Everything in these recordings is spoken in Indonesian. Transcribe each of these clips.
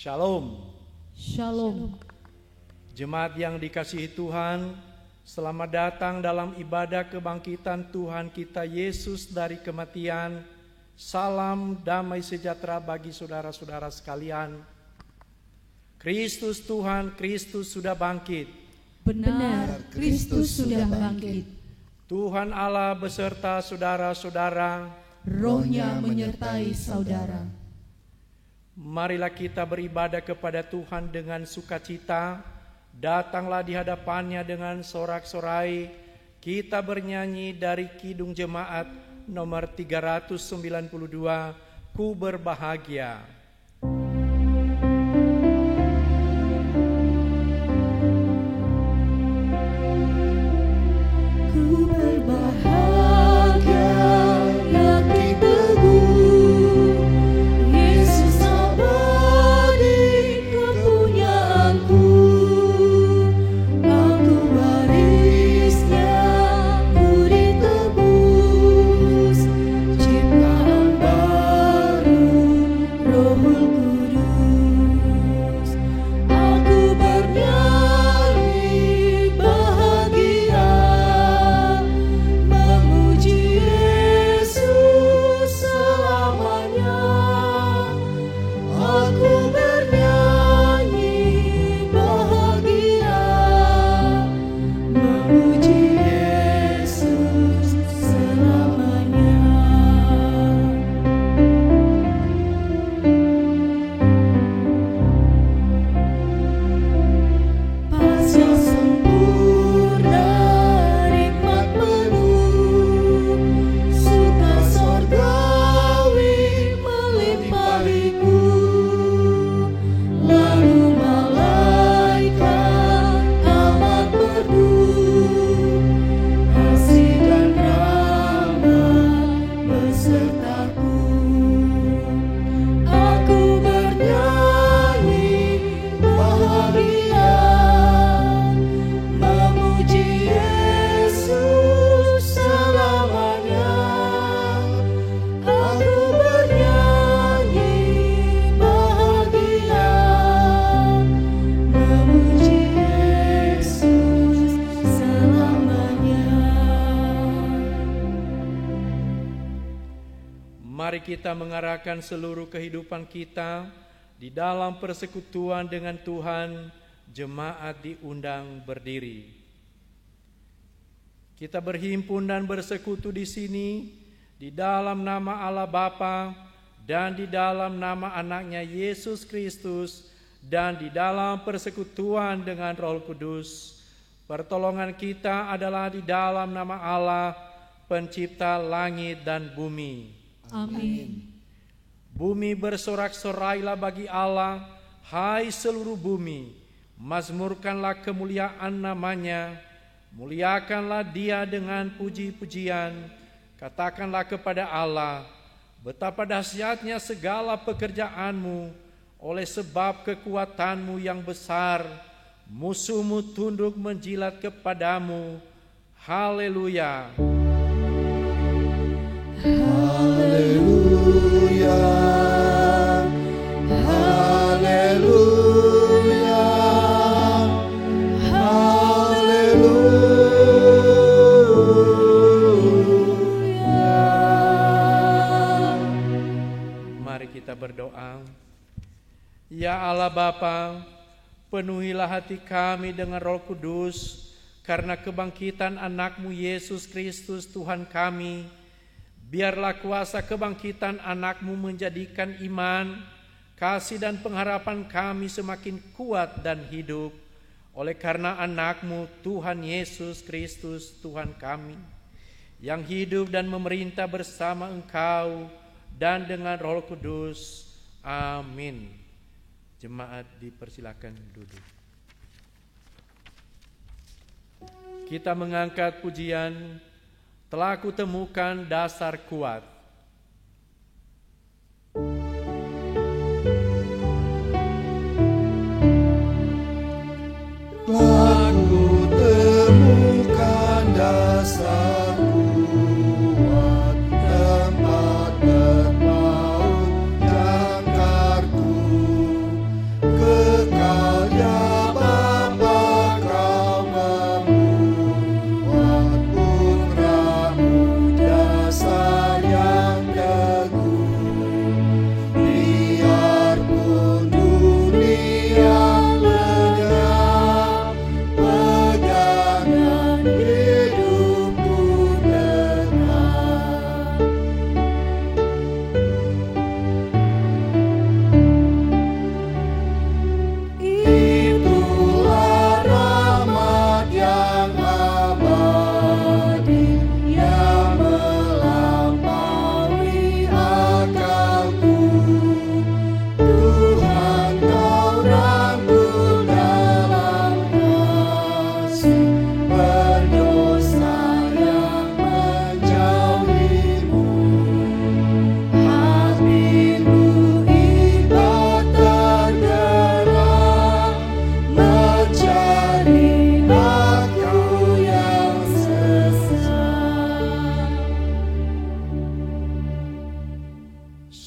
Shalom. Shalom. Jemaat yang dikasihi Tuhan, selamat datang dalam ibadah kebangkitan Tuhan kita Yesus dari kematian. Salam damai sejahtera bagi saudara-saudara sekalian. Kristus Tuhan, Kristus sudah bangkit. Benar, Kristus sudah bangkit. Tuhan Allah beserta saudara-saudara, Roh-Nya menyertai saudara. Marilah kita beribadah kepada Tuhan dengan sukacita. Datanglah di hadapannya dengan sorak-sorai. Kita bernyanyi dari Kidung Jemaat nomor 392, Ku Berbahagia. Ku berbahagia, yakin teguh, Yesus abadi kepunyaanku. Aku warisnya, ku ditebus, ciptaan baru, Rohul Kudus. Aku bernyanyi bahagia, memuji Yesus selamanya. Aku bernyanyi bahagia, memuji Yesus selamanya. Pasca sempurna, nikmat penuh, suka sorgawi melimpahiku. Lalu malaikat amat merdu, kasih dan rahmat besertaku. Aku bernyanyi bahagia, memuji Yesus selamanya. Aku bernyanyi bahagia, memuji Yesus selamanya. Mari kita mengarahkan seluruh kehidupan kita di dalam persekutuan dengan Tuhan. Jemaat diundang berdiri. Kita berhimpun dan bersekutu di sini di dalam nama Allah Bapa dan di dalam nama anaknya Yesus Kristus dan di dalam persekutuan dengan Roh Kudus. Pertolongan kita adalah di dalam nama Allah, pencipta langit dan bumi. Amin. Bumi bersorak-sorailah bagi Allah, hai seluruh bumi, mazmurkanlah kemuliaan namanya, muliakanlah Dia dengan puji-pujian, katakanlah kepada Allah, betapa dahsyatnya segala pekerjaanmu, oleh sebab kekuatanmu yang besar, musuhmu tunduk menjilat kepadamu. Haleluya. Haleluya, haleluya, haleluya. Mari kita berdoa. Ya Allah Bapa, penuhilah hati kami dengan Roh Kudus karena kebangkitan anak-Mu Yesus Kristus Tuhan kami. Biarlah kuasa kebangkitan anak-Mu menjadikan iman, kasih dan pengharapan kami semakin kuat dan hidup. Oleh karena anak-Mu Tuhan Yesus Kristus Tuhan kami, yang hidup dan memerintah bersama Engkau dan dengan Roh Kudus. Amin. Jemaat dipersilakan duduk. Kita mengangkat pujian Telah Kutemukan Dasar Kuat. Telah kutemukan dasar kuat, tempat berpaut jangkarku.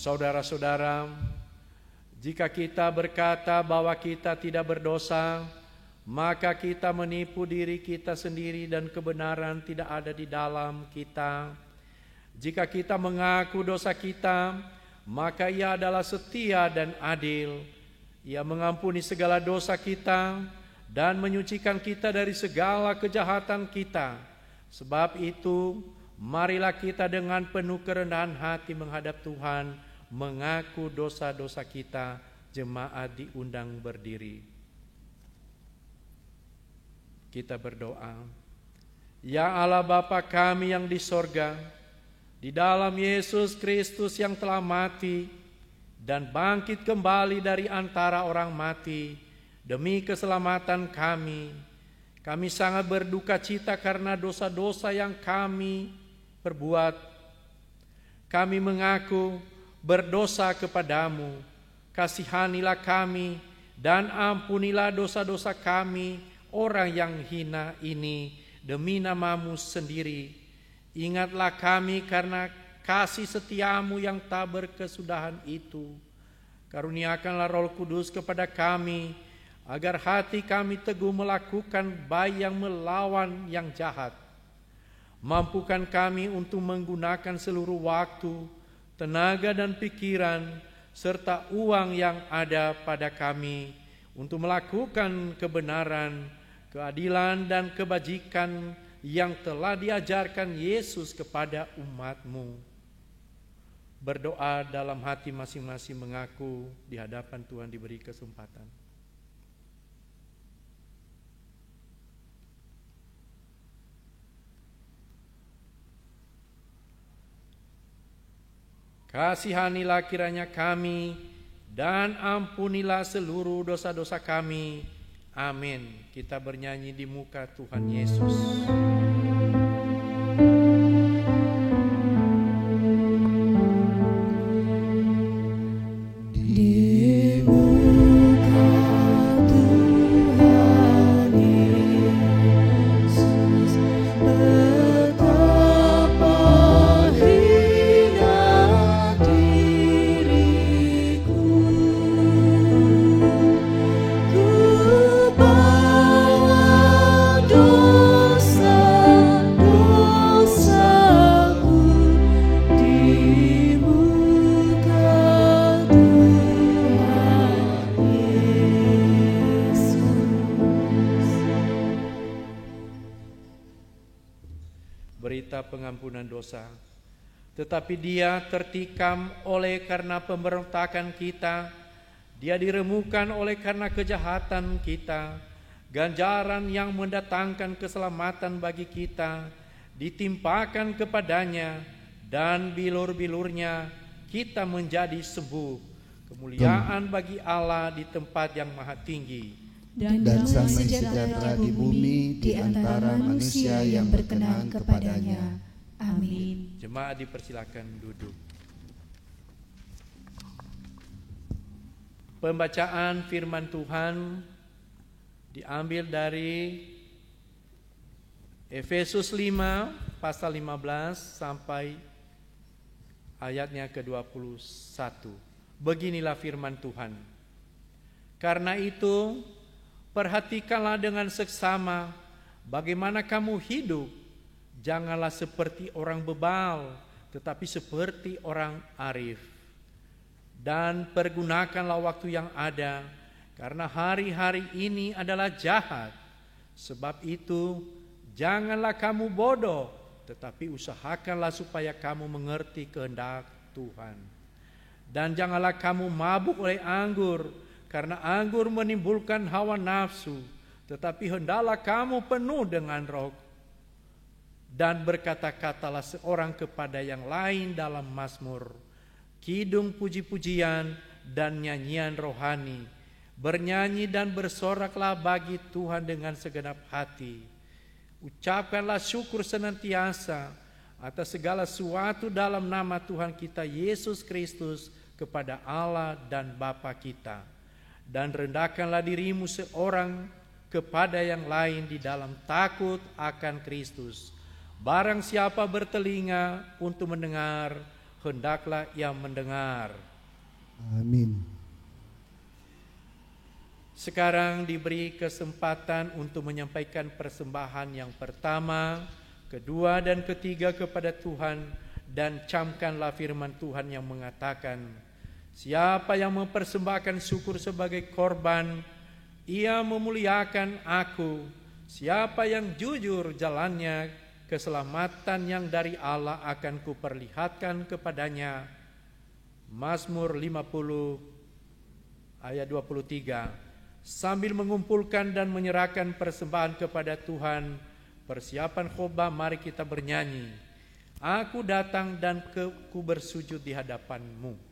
Saudara-saudara, jika kita berkata bahwa kita tidak berdosa, maka kita menipu diri kita sendiri dan kebenaran tidak ada di dalam kita. Jika kita mengaku dosa kita, maka Ia adalah setia dan adil. Ia mengampuni segala dosa kita dan menyucikan kita dari segala kejahatan kita. Sebab itu, marilah kita dengan penuh kerendahan hati menghadap Tuhan, mengaku dosa-dosa kita. Jemaat diundang berdiri. Kita berdoa. Ya Allah Bapa kami yang di sorga, di dalam Yesus Kristus yang telah mati dan bangkit kembali dari antara orang mati demi keselamatan kami, kami sangat berduka cita karena dosa-dosa yang kami perbuat. Kami mengaku berdosa kepadamu. Kasihanilah kami dan ampunilah dosa-dosa kami, orang yang hina ini, demi nama-Mu sendiri. Ingatlah kami karena kasih setiamu yang tak berkesudahan itu. Karuniakanlah Roh Kudus kepada kami, agar hati kami teguh melakukan baik yang melawan yang jahat. Mampukan kami untuk menggunakan seluruh waktu, tenaga dan pikiran, serta uang yang ada pada kami untuk melakukan kebenaran, keadilan dan kebajikan yang telah diajarkan Yesus kepada umat-Mu. Berdoa dalam hati masing-masing mengaku di hadapan Tuhan diberi kesempatan. Kasihanilah kiranya kami dan ampunilah seluruh dosa-dosa kami. Amin. Kita bernyanyi di muka Tuhan Yesus. Di muka Tuhan Yesus, betapa hina diriku. Ku bawa dosa-dosaku di muka Tuhan Yesus. Berita pengampunan dosa. Tetapi Dia tertikam oleh karena pemberontakan kita, Dia diremukkan oleh karena kejahatan kita. Ganjaran yang mendatangkan keselamatan bagi kita ditimpakan kepadanya, dan bilur-bilurnya kita menjadi sembuh. Kemuliaan bagi Allah di tempat yang maha tinggi. dan damai sejahtera di bumi di antara manusia yang berkenan kepadanya. Amin. Jemaat dipersilakan duduk. Pembacaan firman Tuhan diambil dari Efesus 5 pasal 15 sampai ayatnya ke-21. Beginilah firman Tuhan. Karena itu, perhatikanlah dengan seksama bagaimana kamu hidup. Janganlah seperti orang bebal, tetapi seperti orang arif. Dan pergunakanlah waktu yang ada, karena hari-hari ini adalah jahat. Sebab itu, janganlah kamu bodoh, tetapi usahakanlah supaya kamu mengerti kehendak Tuhan. Dan janganlah kamu mabuk oleh anggur, karena anggur menimbulkan hawa nafsu, tetapi hendaklah kamu penuh dengan Roh. Dan berkata-katalah seorang kepada yang lain dalam mazmur, kidung puji-pujian dan nyanyian rohani. Bernyanyi dan bersoraklah bagi Tuhan dengan segenap hati. Ucapkanlah syukur senantiasa atas segala sesuatu dalam nama Tuhan kita Yesus Kristus kepada Allah dan Bapa kita. Dan rendahkanlah dirimu seorang kepada yang lain di dalam takut akan Kristus. Barang siapa bertelinga untuk mendengar, hendaklah ia mendengar. Amin. Sekarang diberi kesempatan untuk menyampaikan persembahan yang pertama, kedua, dan ketiga kepada Tuhan, dan camkanlah firman Tuhan yang mengatakan, siapa yang mempersembahkan syukur sebagai korban, ia memuliakan aku. Siapa yang jujur jalannya, keselamatan yang dari Allah akan kuperlihatkan kepadanya. Mazmur 50 ayat 23. Sambil mengumpulkan dan menyerahkan persembahan kepada Tuhan, persiapan khotbah, mari kita bernyanyi. Aku datang dan ku bersujud di hadapan-Mu.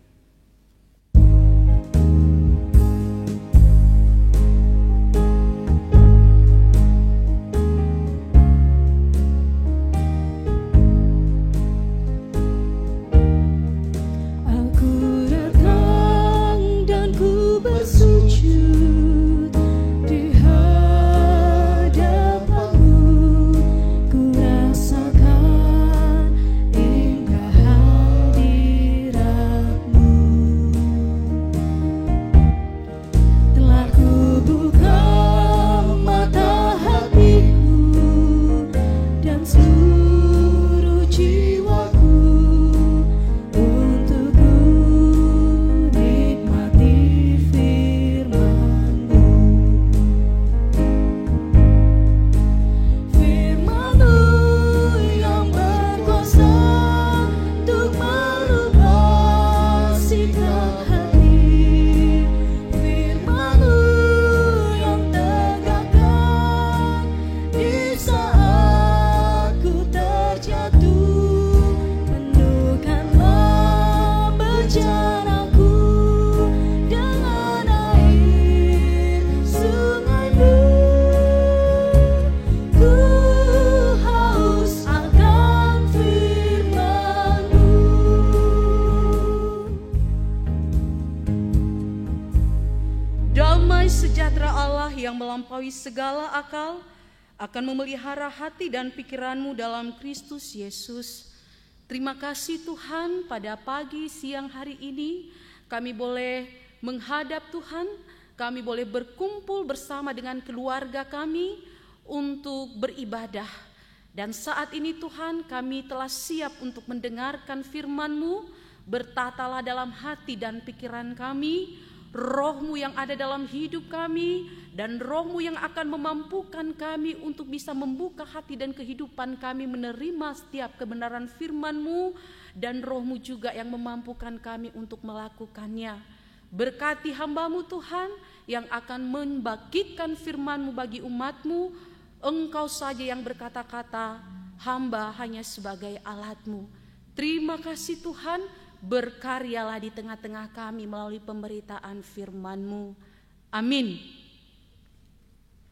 Segala akal akan memelihara hati dan pikiranmu dalam Kristus Yesus. Terima kasih Tuhan, pada pagi siang hari ini kami boleh menghadap Tuhan, kami boleh berkumpul bersama dengan keluarga kami untuk beribadah. Dan saat ini Tuhan, kami telah siap untuk mendengarkan firman-Mu. Bertatalah dalam hati dan pikiran kami, Roh-Mu yang ada dalam hidup kami, dan Roh-Mu yang akan memampukan kami untuk bisa membuka hati dan kehidupan kami menerima setiap kebenaran firman-Mu, dan Roh-Mu juga yang memampukan kami untuk melakukannya. Berkati hamba-Mu Tuhan yang akan membagikan firman-Mu bagi umat-Mu. Engkau saja yang berkata-kata, hamba hanya sebagai alat-Mu. Terima kasih Tuhan, berkaryalah di tengah-tengah kami melalui pemberitaan firman-Mu. Amin.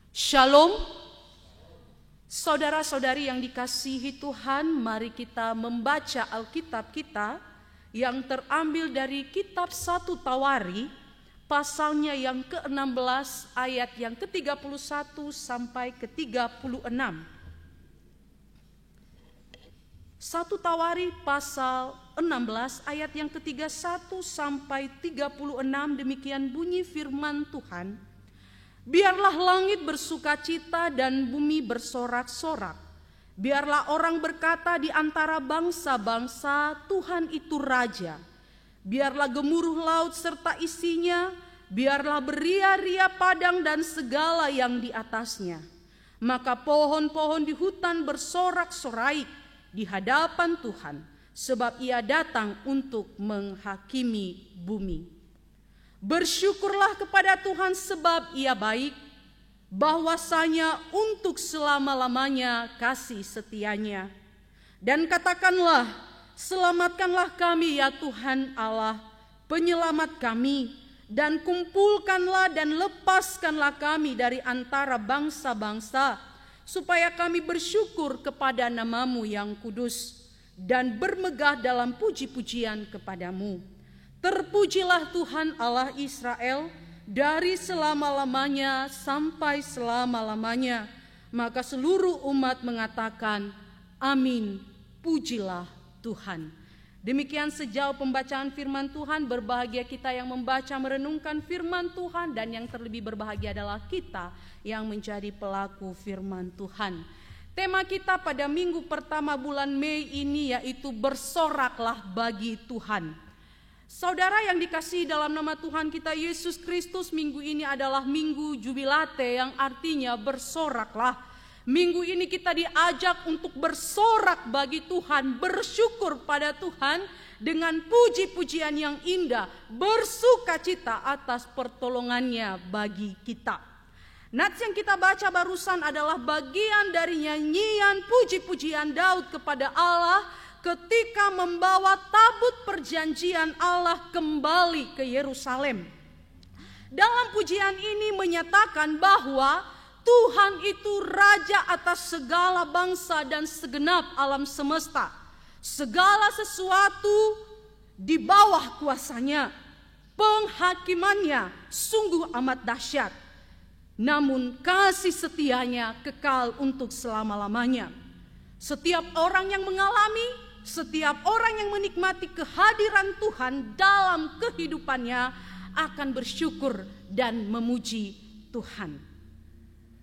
Shalom. Saudara-saudari yang dikasihi Tuhan, mari kita membaca Alkitab kita yang terambil dari kitab 1 Tawari, pasalnya yang ke-16 ayat yang ke-31 sampai ke-36. 1 Tawari pasal 16 ayat yang ke-31 sampai 36, demikian bunyi firman Tuhan. Biarlah langit bersukacita dan bumi bersorak-sorak. Biarlah orang berkata di antara bangsa-bangsa, Tuhan itu Raja. Biarlah gemuruh laut serta isinya, biarlah beria-ria padang dan segala yang di atasnya. Maka pohon-pohon di hutan bersorak-sorai di hadapan Tuhan, sebab Ia datang untuk menghakimi bumi. Bersyukurlah kepada Tuhan sebab Ia baik, bahwasanya untuk selama-lamanya kasih setianya. Dan katakanlah, selamatkanlah kami ya Tuhan Allah, penyelamat kami, dan kumpulkanlah dan lepaskanlah kami dari antara bangsa-bangsa, supaya kami bersyukur kepada nama-Mu yang kudus dan bermegah dalam puji-pujian kepadamu. Terpujilah Tuhan Allah Israel dari selama-lamanya sampai selama-lamanya. Maka seluruh umat mengatakan, amin, pujilah Tuhan. Demikian sejauh pembacaan firman Tuhan, berbahagia kita yang membaca merenungkan firman Tuhan, dan yang terlebih berbahagia adalah kita yang menjadi pelaku firman Tuhan. Tema kita pada minggu pertama bulan Mei ini yaitu bersoraklah bagi Tuhan. Saudara yang dikasihi dalam nama Tuhan kita Yesus Kristus, minggu ini adalah minggu jubilate yang artinya bersoraklah. Minggu ini kita diajak untuk bersorak bagi Tuhan, bersyukur pada Tuhan dengan puji-pujian yang indah, bersukacita atas pertolongannya bagi kita. Nats yang kita baca barusan adalah bagian dari nyanyian puji-pujian Daud kepada Allah ketika membawa tabut perjanjian Allah kembali ke Yerusalem. Dalam pujian ini menyatakan bahwa Tuhan itu raja atas segala bangsa dan segenap alam semesta. Segala sesuatu di bawah kuasanya. Penghakimannya sungguh amat dahsyat. Namun kasih setianya kekal untuk selama-lamanya. Setiap orang yang mengalami, setiap orang yang menikmati kehadiran Tuhan dalam kehidupannya akan bersyukur dan memuji Tuhan.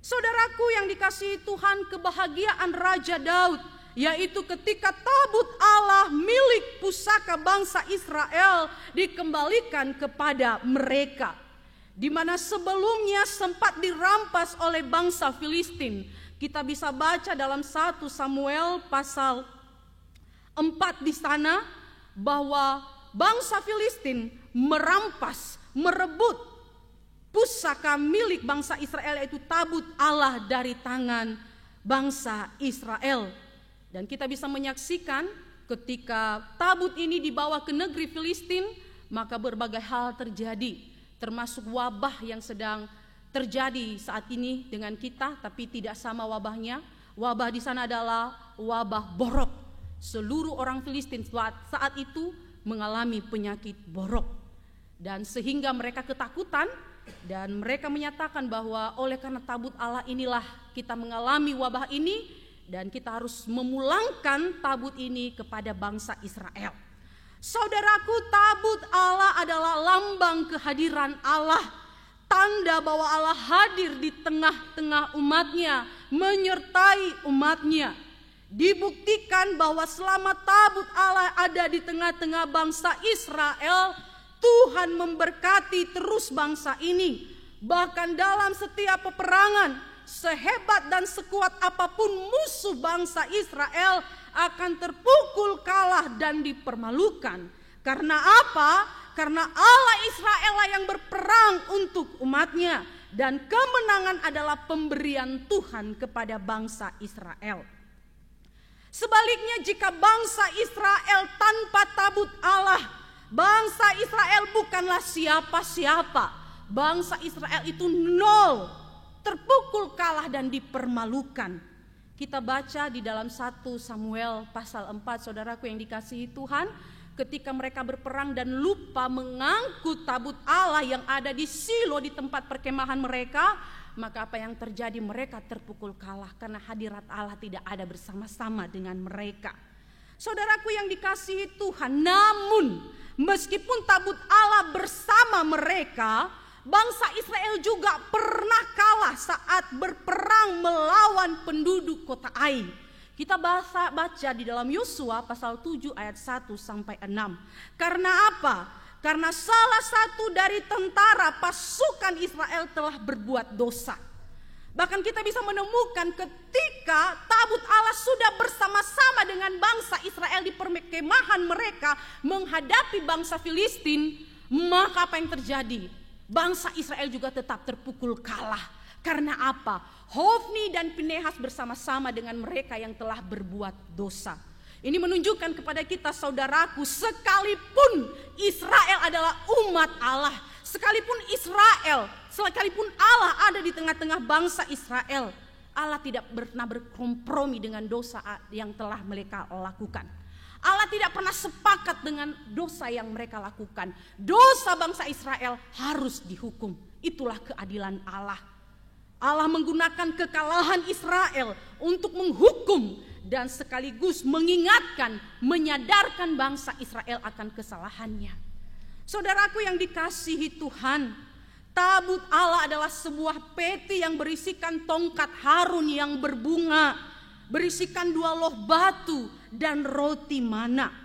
Saudaraku yang dikasihi Tuhan, kebahagiaan Raja Daud yaitu ketika tabut Allah milik pusaka bangsa Israel dikembalikan kepada mereka, di mana sebelumnya sempat dirampas oleh bangsa Filistin. Kita bisa baca dalam 1 Samuel pasal 4 di sana bahwa bangsa Filistin merampas, merebut pusaka milik bangsa Israel yaitu tabut Allah dari tangan bangsa Israel. Dan kita bisa menyaksikan ketika tabut ini dibawa ke negeri Filistin, maka berbagai hal terjadi, termasuk wabah yang sedang terjadi saat ini dengan kita, tapi tidak sama wabahnya. Wabah di sana adalah wabah borok. Seluruh orang Filistin saat itu mengalami penyakit borok, dan sehingga mereka ketakutan. Dan mereka menyatakan bahwa oleh karena tabut Allah inilah kita mengalami wabah ini, dan kita harus memulangkan tabut ini kepada bangsa Israel. Saudaraku, tabut Allah adalah lambang kehadiran Allah, tanda bahwa Allah hadir di tengah-tengah umatnya, menyertai umatnya. Dibuktikan bahwa selama tabut Allah ada di tengah-tengah bangsa Israel, Tuhan memberkati terus bangsa ini. Bahkan dalam setiap peperangan, sehebat dan sekuat apapun musuh bangsa Israel akan terpukul, kalah dan dipermalukan. Karena apa? Karena Allah Israel yang berperang untuk umatnya, dan kemenangan adalah pemberian Tuhan kepada bangsa Israel. Sebaliknya, jika bangsa Israel tanpa tabut Allah, bangsa Israel bukanlah siapa-siapa. Bangsa Israel itu nol, terpukul, kalah dan dipermalukan. Kita baca di dalam 1 Samuel pasal 4, saudaraku yang dikasihi Tuhan, ketika mereka berperang dan lupa mengangkut tabut Allah yang ada di Silo di tempat perkemahan mereka, maka apa yang terjadi? Mereka terpukul, kalah karena hadirat Allah tidak ada bersama-sama dengan mereka. Saudaraku yang dikasihi Tuhan, namun meskipun tabut Allah bersama mereka, bangsa Israel juga pernah kalah saat berperang melawan penduduk kota Ai. Kita baca di dalam Yosua pasal 7 ayat 1 sampai 6. Karena apa? Karena salah satu dari tentara pasukan Israel telah berbuat dosa. Bahkan kita bisa menemukan ketika tabut Allah sudah bersama-sama dengan bangsa Israel di perkemahan mereka menghadapi bangsa Filistin, maka apa yang terjadi? Bangsa Israel juga tetap terpukul, kalah. Karena apa? Hofni dan Pinehas bersama-sama dengan mereka yang telah berbuat dosa. Ini menunjukkan kepada kita, saudaraku, sekalipun Israel adalah umat Allah, sekalipun Allah ada di tengah-tengah bangsa Israel, Allah tidak pernah berkompromi dengan dosa yang telah mereka lakukan. Allah tidak pernah sepakat dengan dosa yang mereka lakukan. Dosa bangsa Israel harus dihukum. Itulah keadilan Allah. Allah menggunakan kekalahan Israel untuk menghukum dan sekaligus mengingatkan, menyadarkan bangsa Israel akan kesalahannya. Saudaraku yang dikasihi Tuhan, tabut Allah adalah sebuah peti yang berisikan tongkat Harun yang berbunga, berisikan 2 loh batu dan roti mana.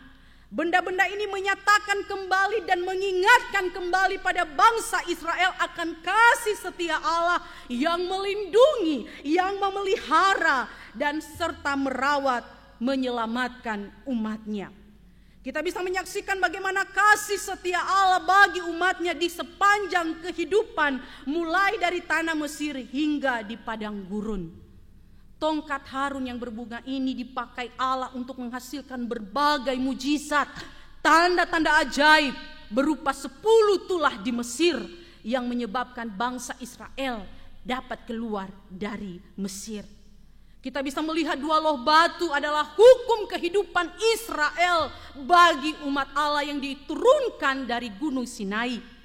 Benda-benda ini menyatakan kembali dan mengingatkan kembali pada bangsa Israel akan kasih setia Allah yang melindungi, yang memelihara, dan serta merawat, menyelamatkan umatnya. Kita bisa menyaksikan bagaimana kasih setia Allah bagi umatnya di sepanjang kehidupan, mulai dari tanah Mesir hingga di padang gurun. Tongkat Harun yang berbunga ini dipakai Allah untuk menghasilkan berbagai mujizat, tanda-tanda ajaib berupa 10 tulah di Mesir yang menyebabkan bangsa Israel dapat keluar dari Mesir. Kita bisa melihat 2 loh batu adalah hukum kehidupan Israel bagi umat Allah yang diturunkan dari Gunung Sinai.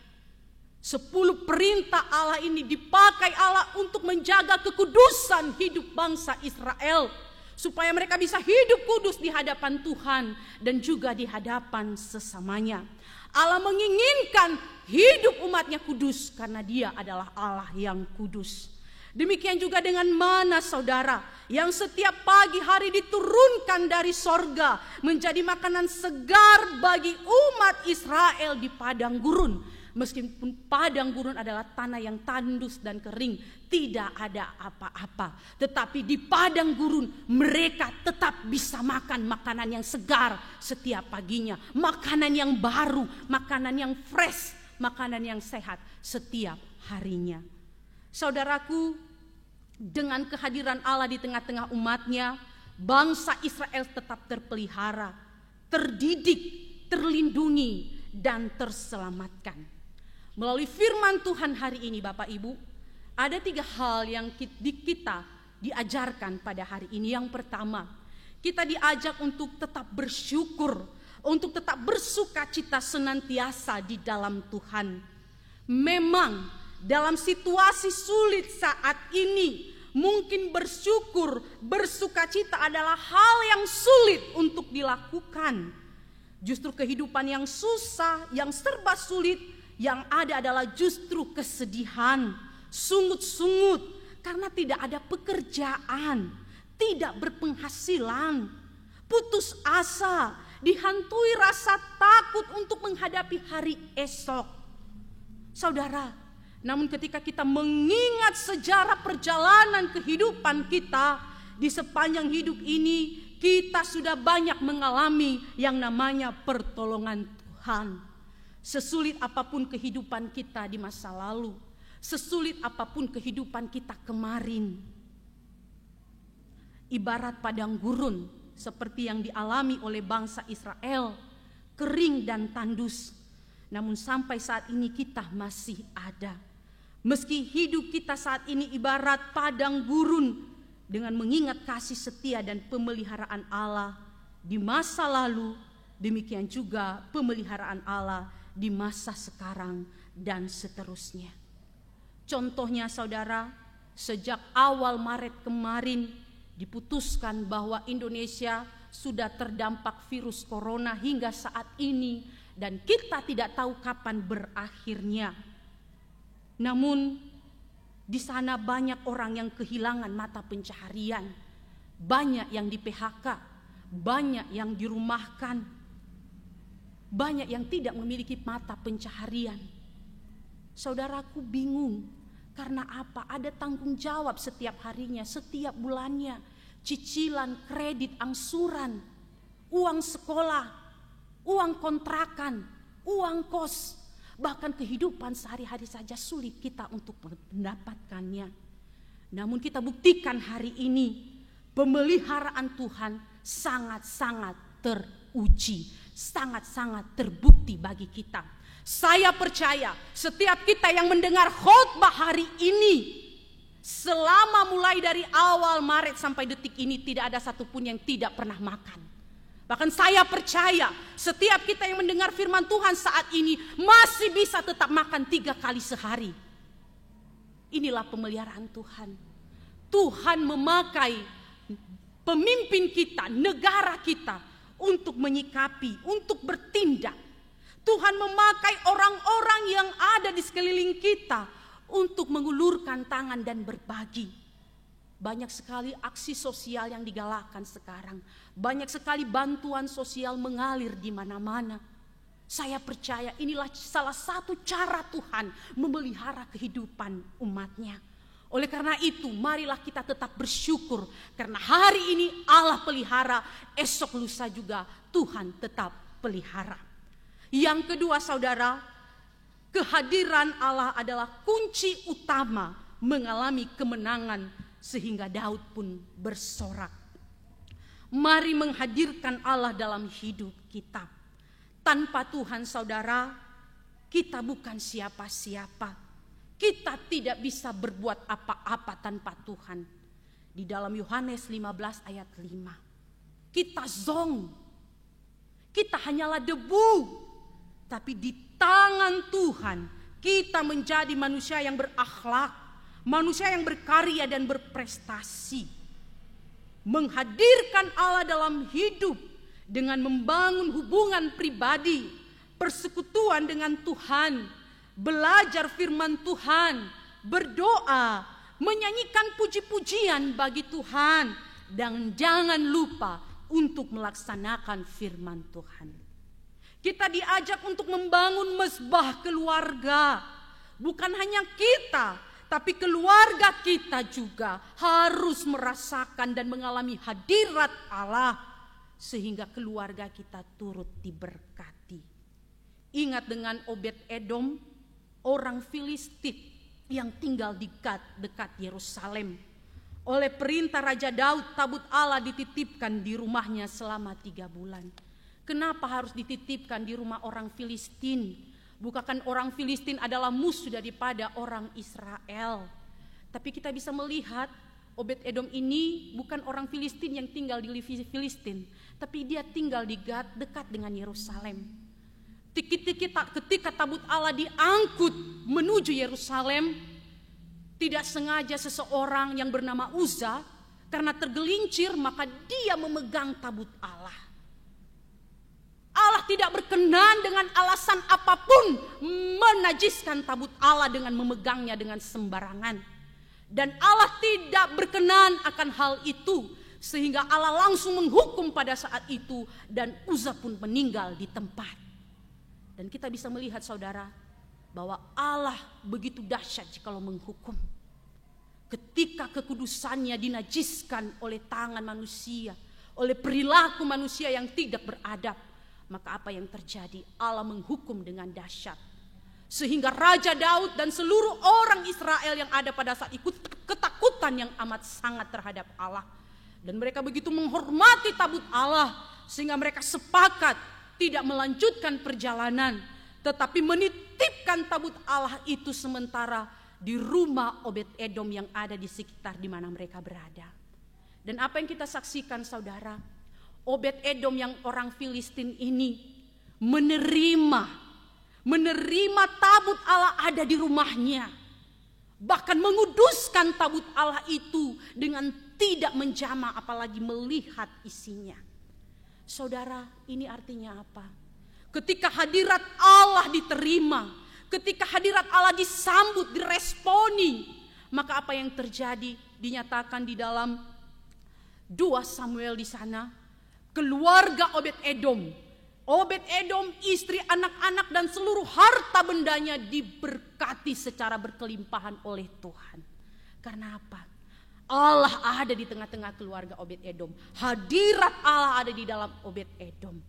10 perintah Allah ini dipakai Allah untuk menjaga kekudusan hidup bangsa Israel, supaya mereka bisa hidup kudus di hadapan Tuhan dan juga di hadapan sesamanya. Allah menginginkan hidup umatnya kudus karena Dia adalah Allah yang kudus. Demikian juga dengan mana, saudara, yang setiap pagi hari diturunkan dari sorga menjadi makanan segar bagi umat Israel di padang gurun. Meskipun padang gurun adalah tanah yang tandus dan kering, tidak ada apa-apa, tetapi di padang gurun mereka tetap bisa makan makanan yang segar setiap paginya, makanan yang baru, makanan yang fresh, makanan yang sehat setiap harinya. Saudaraku, dengan kehadiran Allah di tengah-tengah umatnya, bangsa Israel tetap terpelihara, terdidik, terlindungi, dan terselamatkan. Melalui firman Tuhan hari ini, Bapak Ibu, ada 3 hal yang kita diajarkan pada hari ini. Yang pertama, kita diajak untuk tetap bersyukur, untuk tetap bersuka cita senantiasa di dalam Tuhan. Memang dalam situasi sulit saat ini, mungkin bersyukur, bersuka cita adalah hal yang sulit untuk dilakukan. Justru kehidupan yang susah, yang serba sulit, yang ada adalah justru kesedihan, sungut-sungut, karena tidak ada pekerjaan, tidak berpenghasilan, putus asa, dihantui rasa takut untuk menghadapi hari esok. Saudara, namun ketika kita mengingat sejarah perjalanan kehidupan kita di sepanjang hidup ini, kita sudah banyak mengalami yang namanya pertolongan Tuhan. Sesulit apapun kehidupan kita di masa lalu, sesulit apapun kehidupan kita kemarin, ibarat padang gurun seperti yang dialami oleh bangsa Israel, kering dan tandus, namun sampai saat ini kita masih ada. Meski hidup kita saat ini ibarat padang gurun, dengan mengingat kasih setia dan pemeliharaan Allah di masa lalu, demikian juga pemeliharaan Allah di masa sekarang dan seterusnya. Contohnya, saudara, sejak awal Maret kemarin diputuskan bahwa Indonesia sudah terdampak virus corona hingga saat ini, dan kita tidak tahu kapan berakhirnya. Namun di sana banyak orang yang kehilangan mata pencaharian, banyak yang di PHK, banyak yang dirumahkan, banyak yang tidak memiliki mata pencaharian. Saudaraku bingung, karena apa? Ada tanggung jawab setiap harinya, setiap bulannya, cicilan, kredit, angsuran, uang sekolah, uang kontrakan, uang kos, bahkan kehidupan sehari-hari saja sulit kita untuk mendapatkannya. Namun kita buktikan hari ini, pemeliharaan Tuhan sangat-sangat teruji, sangat-sangat terbukti bagi kita. Saya percaya setiap kita yang mendengar khotbah hari ini, selama mulai dari awal Maret sampai detik ini, tidak ada satupun yang tidak pernah makan. Bahkan saya percaya setiap kita yang mendengar firman Tuhan saat ini masih bisa tetap makan 3 kali sehari. Inilah pemeliharaan Tuhan. Tuhan memakai pemimpin kita, negara kita untuk menyikapi, untuk bertindak. Tuhan memakai orang-orang yang ada di sekeliling kita untuk mengulurkan tangan dan berbagi. Banyak sekali aksi sosial yang digalakkan sekarang. Banyak sekali bantuan sosial mengalir di mana-mana. Saya percaya inilah salah satu cara Tuhan memelihara kehidupan umatnya. Oleh karena itu, marilah kita tetap bersyukur. Karena hari ini Allah pelihara, esok lusa juga Tuhan tetap pelihara. Yang kedua saudara, kehadiran Allah adalah kunci utama mengalami kemenangan sehingga Daud pun bersorak. Mari menghadirkan Allah dalam hidup kita. Tanpa Tuhan saudara, kita bukan siapa-siapa. Kita tidak bisa berbuat apa-apa tanpa Tuhan. Di dalam Yohanes 15 ayat 5. Kita zong. Kita hanyalah debu. Tapi di tangan Tuhan kita menjadi manusia yang berakhlak. Manusia yang berkarya dan berprestasi. Menghadirkan Allah dalam hidup dengan membangun hubungan pribadi, persekutuan dengan Tuhan, belajar firman Tuhan, berdoa, menyanyikan puji-pujian bagi Tuhan, dan jangan lupa untuk melaksanakan firman Tuhan. Kita diajak untuk membangun mezbah keluarga. Bukan hanya kita, tapi keluarga kita juga harus merasakan dan mengalami hadirat Allah, sehingga keluarga kita turut diberkati. Ingat dengan Obed-Edom, orang Filistin yang tinggal di Gad dekat Yerusalem. Oleh perintah Raja Daud, tabut Allah dititipkan di rumahnya selama 3 bulan. Kenapa harus dititipkan di rumah orang Filistin? Bukankah orang Filistin adalah musuh daripada orang Israel? Tapi kita bisa melihat Obed-Edom ini bukan orang Filistin yang tinggal di Filistin, tapi dia tinggal di Gad dekat dengan Yerusalem. Ketika tabut Allah diangkut menuju Yerusalem, tidak sengaja seseorang yang bernama Uza, karena tergelincir maka dia memegang tabut Allah. Allah tidak berkenan dengan alasan apapun menajiskan tabut Allah dengan memegangnya dengan sembarangan. Dan Allah tidak berkenan akan hal itu, sehingga Allah langsung menghukum pada saat itu, dan Uza pun meninggal di tempat. Dan kita bisa melihat saudara, bahwa Allah begitu dahsyat jikalau menghukum. Ketika kekudusannya dinajiskan oleh tangan manusia, oleh perilaku manusia yang tidak beradab, maka apa yang terjadi? Allah menghukum dengan dahsyat. Sehingga Raja Daud dan seluruh orang Israel yang ada pada saat itu ketakutan yang amat sangat terhadap Allah. Dan mereka begitu menghormati tabut Allah, sehingga mereka sepakat tidak melanjutkan perjalanan, tetapi menitipkan tabut Allah itu sementara di rumah Obed-Edom yang ada di sekitar di mana mereka berada. Dan apa yang kita saksikan saudara, Obed-Edom yang orang Filistin ini menerima tabut Allah ada di rumahnya. Bahkan menguduskan tabut Allah itu dengan tidak menjamah apalagi melihat isinya. Saudara, ini artinya apa? Ketika hadirat Allah diterima, ketika hadirat Allah disambut, diresponi, maka apa yang terjadi? Dinyatakan di dalam 2 Samuel di sana, keluarga Obed-Edom, istri, anak-anak dan seluruh harta bendanya diberkati secara berkelimpahan oleh Tuhan. Karena apa? Allah ada di tengah-tengah keluarga Obed-Edom. Hadirat Allah ada di dalam Obed-Edom.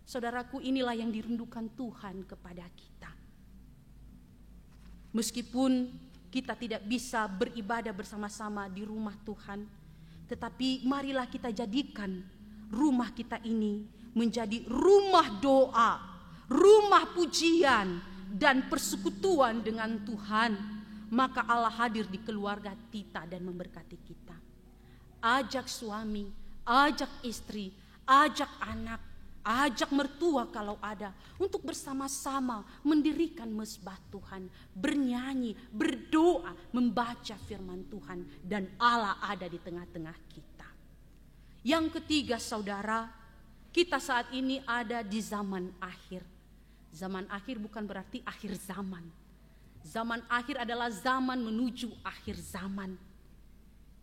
Saudaraku, inilah yang dirindukan Tuhan kepada kita. Meskipun kita tidak bisa beribadah bersama-sama di rumah Tuhan, tetapi marilah kita jadikan rumah kita ini menjadi rumah doa, rumah pujian dan persekutuan dengan Tuhan. Maka Allah hadir di keluarga kita dan memberkati kita. Ajak suami, ajak istri, ajak anak, ajak mertua kalau ada, untuk bersama-sama mendirikan mezbah Tuhan, bernyanyi, berdoa, membaca firman Tuhan, dan Allah ada di tengah-tengah kita. Yang ketiga, saudara, kita saat ini ada di zaman akhir. Zaman akhir bukan berarti akhir zaman. Zaman akhir adalah zaman menuju akhir zaman.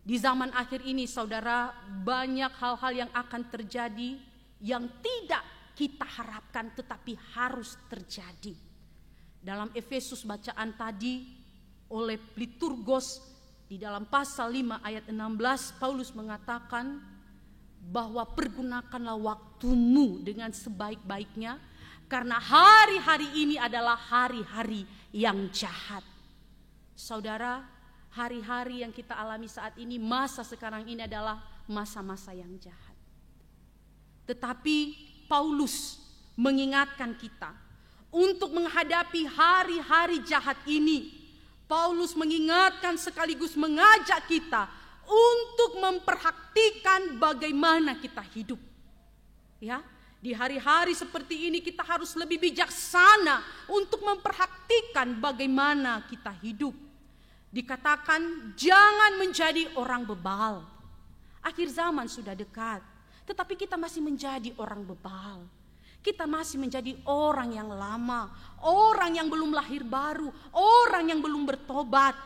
Di zaman akhir ini, saudara, banyak hal-hal yang akan terjadi yang tidak kita harapkan tetapi harus terjadi. Dalam Efesus bacaan tadi oleh liturgos di dalam pasal 5 ayat 16, Paulus mengatakan bahwa pergunakanlah waktumu dengan sebaik-baiknya, karena hari-hari ini adalah hari-hari yang jahat. Saudara, hari-hari yang kita alami saat ini, masa sekarang ini adalah masa-masa yang jahat. Tetapi Paulus mengingatkan kita untuk menghadapi hari-hari jahat ini. Paulus mengingatkan sekaligus mengajak kita untuk memperhatikan bagaimana kita hidup. Ya, di hari-hari seperti ini kita harus lebih bijaksana untuk memperhatikan bagaimana kita hidup. Dikatakan jangan menjadi orang bebal. Akhir zaman sudah dekat, tetapi kita masih menjadi orang bebal. Kita masih menjadi orang yang lama, orang yang belum lahir baru, orang yang belum bertobat.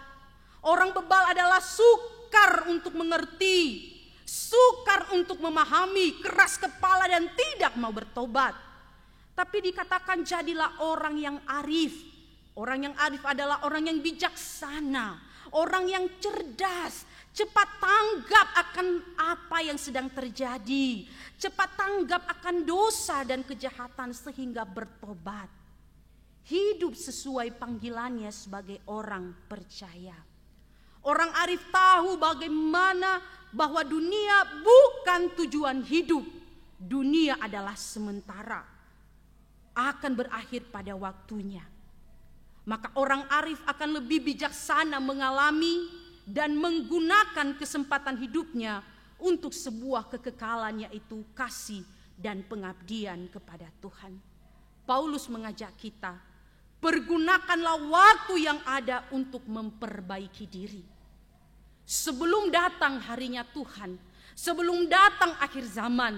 Orang bebal adalah sukar untuk mengerti, sukar untuk memahami, keras kepala dan tidak mau bertobat. Tapi dikatakan jadilah orang yang arif. Orang yang arif adalah orang yang bijaksana, orang yang cerdas, cepat tanggap akan apa yang sedang terjadi, cepat tanggap akan dosa dan kejahatan sehingga bertobat. Hidup sesuai panggilannya sebagai orang percaya. Orang arif tahu bagaimana bahwa dunia bukan tujuan hidup. Dunia adalah sementara, akan berakhir pada waktunya. Maka orang arif akan lebih bijaksana mengalami dan menggunakan kesempatan hidupnya untuk sebuah kekekalan, yaitu kasih dan pengabdian kepada Tuhan. Paulus mengajak kita, pergunakanlah waktu yang ada untuk memperbaiki diri. Sebelum datang harinya Tuhan, sebelum datang akhir zaman,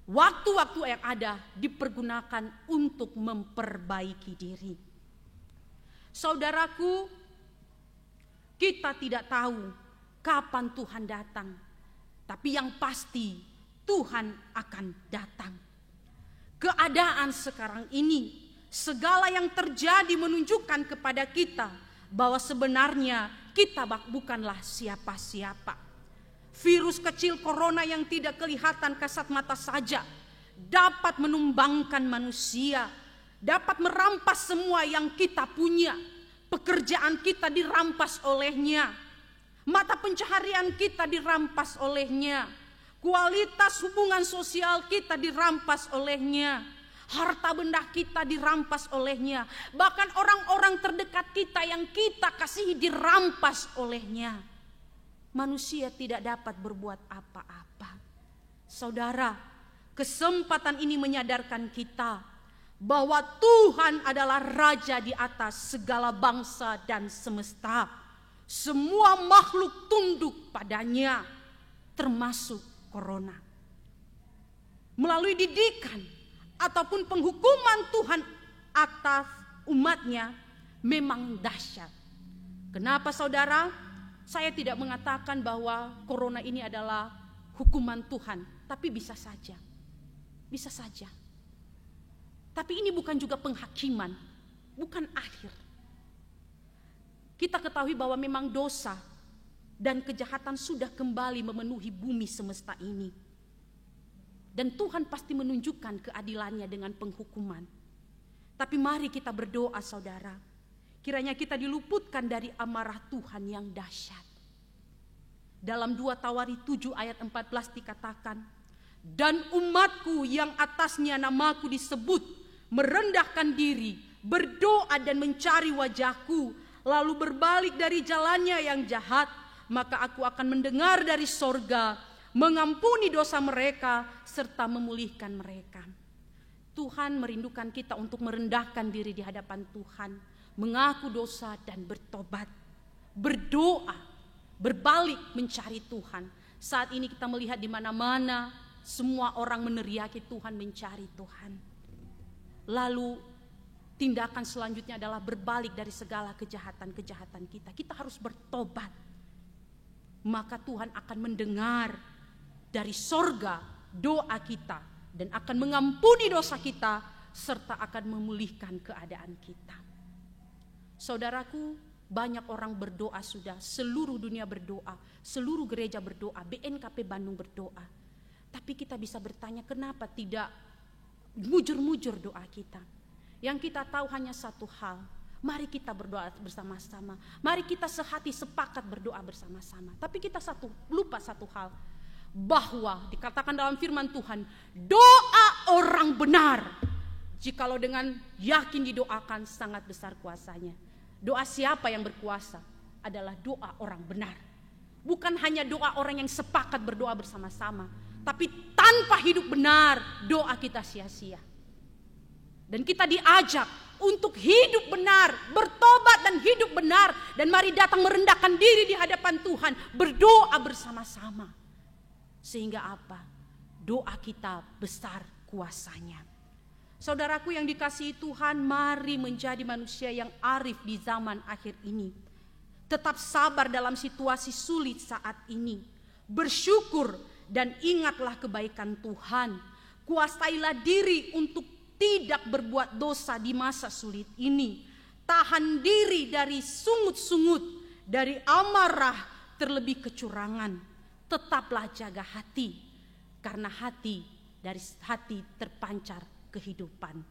waktu-waktu yang ada dipergunakan untuk memperbaiki diri. Saudaraku, kita tidak tahu kapan Tuhan datang, tapi yang pasti Tuhan akan datang. Keadaan sekarang ini, segala yang terjadi menunjukkan kepada kita bahwa sebenarnya kita bukanlah siapa-siapa. Virus kecil corona yang tidak kelihatan kasat mata saja dapat menumbangkan manusia, dapat merampas semua yang kita punya. Pekerjaan kita dirampas olehnya, mata pencaharian kita dirampas olehnya, kualitas hubungan sosial kita dirampas olehnya, harta benda kita dirampas olehnya, bahkan orang-orang terdekat kita yang kita kasihi dirampas olehnya. Manusia tidak dapat berbuat apa-apa. Saudara, kesempatan ini menyadarkan kita bahwa Tuhan adalah Raja di atas segala bangsa dan semesta. Semua makhluk tunduk padanya, termasuk corona. Melalui didikan ataupun penghukuman Tuhan atas umatnya memang dahsyat. Kenapa saudara? Saya tidak mengatakan bahwa corona ini adalah hukuman Tuhan, tapi bisa saja. Bisa saja. Tapi ini bukan juga penghakiman, bukan akhir. Kita ketahui bahwa memang dosa dan kejahatan sudah kembali memenuhi bumi semesta ini. Dan Tuhan pasti menunjukkan keadilannya dengan penghukuman. Tapi mari kita berdoa saudara, kiranya kita diluputkan dari amarah Tuhan yang dahsyat. Dalam 2 Tawari 7 ayat 14 dikatakan, dan umatku yang atasnya namaku disebut merendahkan diri, berdoa dan mencari wajahku, lalu berbalik dari jalannya yang jahat, maka aku akan mendengar dari sorga, mengampuni dosa mereka, serta memulihkan mereka. Tuhan merindukan kita untuk merendahkan diri di hadapan Tuhan, mengaku dosa dan bertobat, berdoa, berbalik mencari Tuhan, Saat ini kita melihat di mana-mana semua orang meneriaki Tuhan, mencari Tuhan. Lalu tindakan selanjutnya adalah berbalik dari segala kejahatan-kejahatan kita. Kita harus bertobat. Maka Tuhan akan mendengar dari sorga doa kita dan akan mengampuni dosa kita serta akan memulihkan keadaan kita. Saudaraku, banyak orang berdoa sudah, seluruh dunia berdoa, seluruh gereja berdoa, BNKP Bandung berdoa. Tapi kita bisa bertanya, kenapa tidak mujur-mujur doa kita? Yang kita tahu hanya satu hal, mari kita berdoa bersama-sama. Mari kita sehati sepakat berdoa bersama-sama. Tapi kita lupa satu hal, bahwa dikatakan dalam firman Tuhan, doa orang benar, jikalau dengan yakin didoakan, sangat besar kuasanya. Doa siapa yang berkuasa? Adalah doa orang benar. Bukan hanya doa orang yang sepakat berdoa bersama-sama, tapi tanpa hidup benar, doa kita sia-sia. Dan kita diajak untuk hidup benar, bertobat dan hidup benar. Dan mari datang merendahkan diri di hadapan Tuhan, berdoa bersama-sama. Sehingga apa? Doa kita besar kuasanya. Saudaraku yang dikasihi Tuhan, mari menjadi manusia yang arif di zaman akhir ini. Tetap sabar dalam situasi sulit saat ini. Bersyukur dan ingatlah kebaikan Tuhan. Kuasailah diri untuk tidak berbuat dosa di masa sulit ini. Tahan diri dari sungut-sungut, dari amarah, terlebih kecurangan. Tetaplah jaga hati, karena dari hati terpancar kehidupan.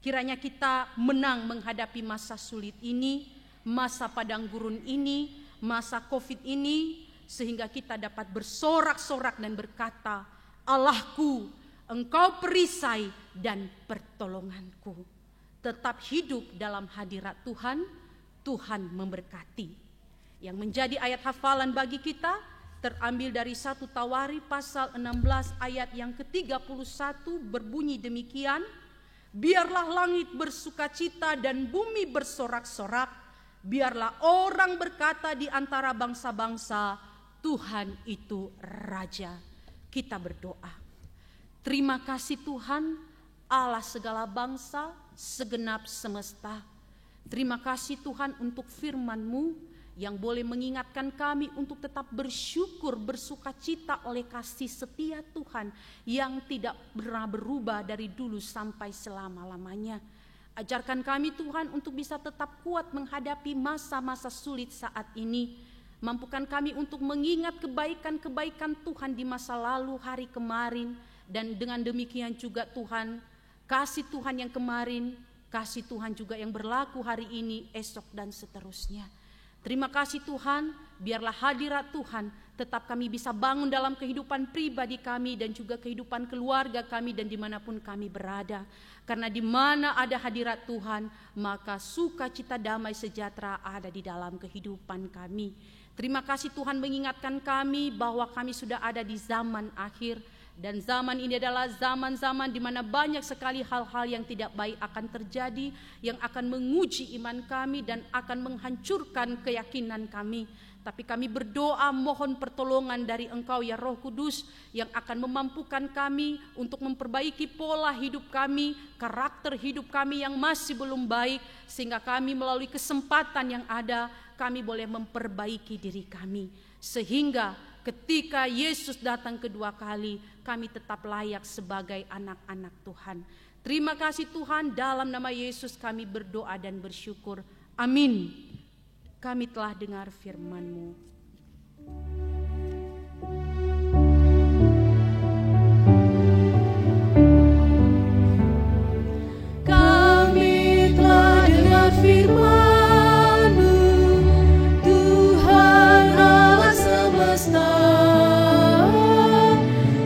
Kiranya kita menang menghadapi masa sulit ini, masa padang gurun ini, masa COVID ini, sehingga kita dapat bersorak-sorak dan berkata, Allahku, Engkau perisai dan pertolonganku. Tetap hidup dalam hadirat Tuhan, Tuhan memberkati. Yang menjadi ayat hafalan bagi kita terambil dari 1 Tawari pasal 16 ayat yang ke-31 berbunyi demikian, biarlah langit bersukacita dan bumi bersorak-sorak, biarlah orang berkata di antara bangsa-bangsa, Tuhan itu Raja. Kita berdoa. Terima kasih Tuhan, Allah segala bangsa, segenap semesta. Terima kasih Tuhan untuk firman-Mu yang boleh mengingatkan kami untuk tetap bersyukur, bersukacita oleh kasih setia Tuhan yang tidak pernah berubah dari dulu sampai selama-lamanya. Ajarkan kami Tuhan untuk bisa tetap kuat menghadapi masa-masa sulit saat ini. Mampukan kami untuk mengingat kebaikan-kebaikan Tuhan di masa lalu, hari kemarin. Dan dengan demikian juga Tuhan, kasih Tuhan yang kemarin, kasih Tuhan juga yang berlaku hari ini, esok dan seterusnya. Terima kasih Tuhan, biarlah hadirat Tuhan tetap kami bisa bangun dalam kehidupan pribadi kami dan juga kehidupan keluarga kami dan dimanapun kami berada. Karena di mana ada hadirat Tuhan, maka sukacita, damai, sejahtera ada di dalam kehidupan kami. Terima kasih Tuhan mengingatkan kami bahwa kami sudah ada di zaman akhir. Dan zaman ini adalah zaman-zaman di mana banyak sekali hal-hal yang tidak baik akan terjadi, yang akan menguji iman kami dan akan menghancurkan keyakinan kami. Tapi kami berdoa mohon pertolongan dari Engkau ya Roh Kudus yang akan memampukan kami untuk memperbaiki pola hidup kami, karakter hidup kami yang masih belum baik, sehingga kami melalui kesempatan yang ada kami boleh memperbaiki diri kami. Sehingga ketika Yesus datang kedua kali, kami tetap layak sebagai anak-anak Tuhan. Terima kasih Tuhan, dalam nama Yesus kami berdoa dan bersyukur. Amin. Kami telah dengar firman-Mu. Kami telah dengar firman-Mu, Tuhan Allah semesta.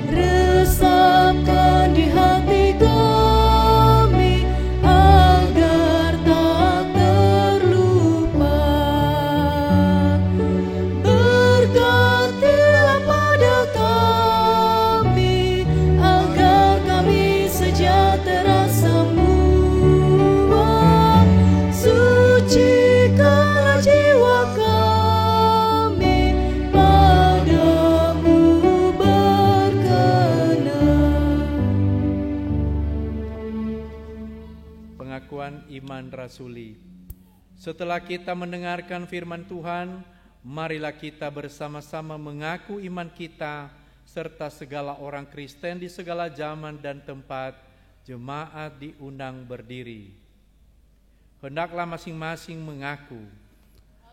Resapkan di hati kami agar tak terlupa iman rasuli. Setelah kita mendengarkan firman Tuhan, marilah kita bersama-sama mengaku iman kita serta segala orang Kristen di segala zaman dan tempat. Jemaat diundang berdiri. Hendaklah masing-masing mengaku,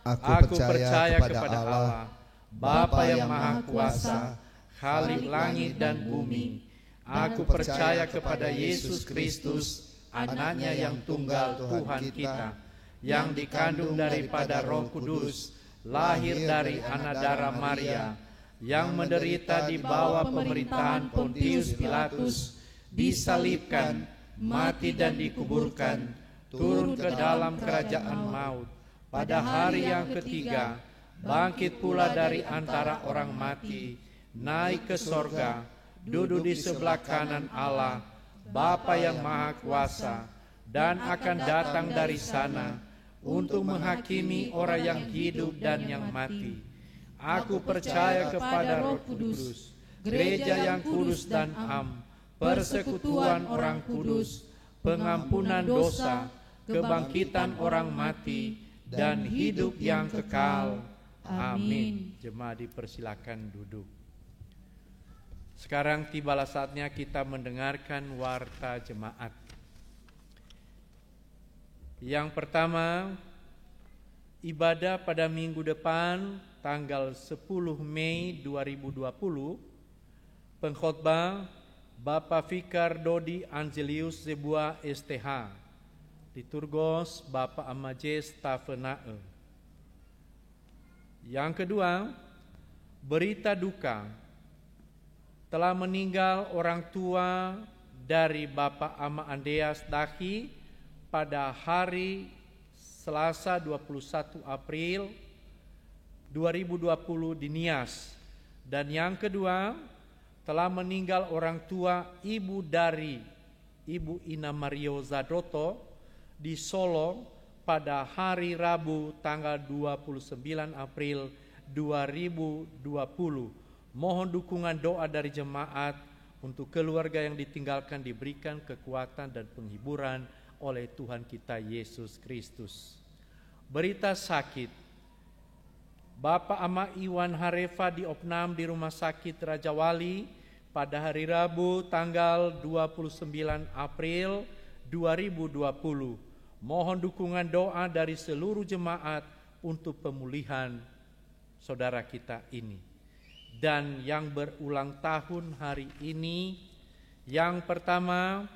Aku percaya kepada Allah, Bapa yang Maha Kuasa, Khalik langit dan bumi. Aku percaya kepada Yesus Kristus, Anaknya yang tunggal Tuhan kita, yang dikandung daripada Roh Kudus, lahir dari anak darah Maria, yang menderita di bawah pemerintahan Pontius Pilatus, disalibkan, mati dan dikuburkan, turun ke dalam kerajaan maut. Pada hari yang ketiga, bangkit pula dari antara orang mati, naik ke sorga, duduk di sebelah kanan Allah, Bapa yang Maha Kuasa, dan akan datang dari sana untuk menghakimi orang yang hidup dan yang mati. Aku percaya kepada Roh Kudus, gereja yang kudus dan am, persekutuan orang kudus, pengampunan dosa, kebangkitan orang mati, dan hidup yang kekal. Amin. Jemaat dipersilakan duduk. Sekarang tibalah saatnya kita mendengarkan warta jemaat. Yang pertama, ibadah pada minggu depan tanggal 10 Mei 2020, pengkhotbah Bapak Fikar Dodi Angelius Zebua STH, liturgos Bapak Amajes Tafenae. Yang kedua, berita duka, telah meninggal orang tua dari Bapak Ama Andreas Dahi pada hari Selasa 21 April 2020 di Nias. Dan yang kedua, telah meninggal orang tua ibu dari Ibu Ina Mario Zadoto di Solo pada hari Rabu tanggal 29 April 2020. Mohon dukungan doa dari jemaat untuk keluarga yang ditinggalkan diberikan kekuatan dan penghiburan oleh Tuhan kita Yesus Kristus. Berita sakit, Bapak Ama Iwan Harefa diopnam di Rumah Sakit Raja Wali pada hari Rabu tanggal 29 April 2020. Mohon dukungan doa dari seluruh jemaat untuk pemulihan saudara kita ini. Dan yang berulang tahun hari ini, yang pertama,